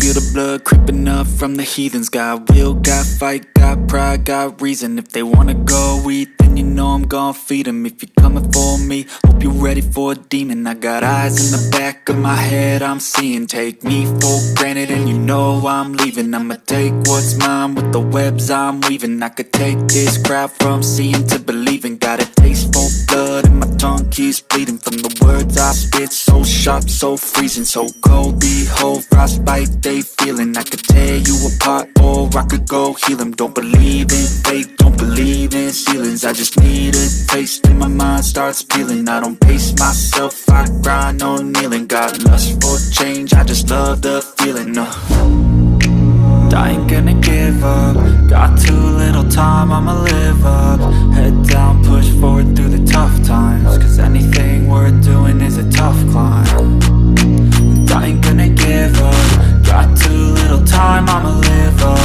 feel the blood creeping up from the heathens. Got will, got fight, got pride, got reason. If they wanna go eat, then you know I'm gon' feed them. If you're coming for me, hope you're ready for a demon. I got eyes in the back of my head, I'm seeing. Take me for granted and you know I'm leaving. I'ma take what's mine with the webs I'm weaving. I could take this crowd from seeing to believing. Got a taste for blood and my tongue keeps bleeding from the words I spit. So sharp, so freezing, so cold. Behold, frostbite they feeling. I could tear you apart or I could go heal them. Don't believe in fate, don't believe in ceilings. I just need a taste and my mind starts peeling. I don't pace myself, I grind on kneeling. Got lust for change, I just love the feeling. I ain't gonna give up. Got too little time, I'ma live up. Head down, push forward through the tough times. Cause anything worth doing is a tough climb. I ain't gonna give up. Got too little time, I'ma live up.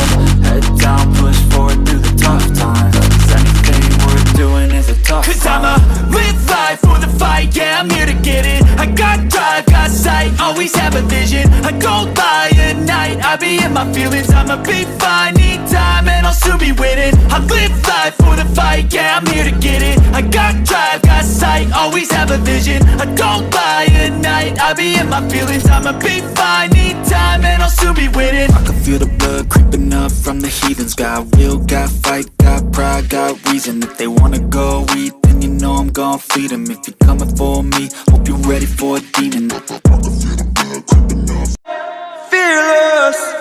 Head down, push forward through the tough times. Cause anything worth doing is a tough climb. Cause I'ma live life for the fight, yeah, I'm here to get it. I got drive, got sight, always have a vision. I go by at night, I be in my feelings. I'ma be fine, need time, and I'll soon be winning. I live life for the fight, yeah, I'm here to get it. I got drive, got sight, always have a vision. I go by at night, I be in my feelings. I'ma be fine, need time, and I'll soon be winning. I can feel the blood creeping up from the heathens. Got will, got fight, got pride, got reason. If they wanna go eat, then you know I'm gon' feed them. If you're coming for me, hope you're ready for a demon. I can feel the blood creeping up. Fearless.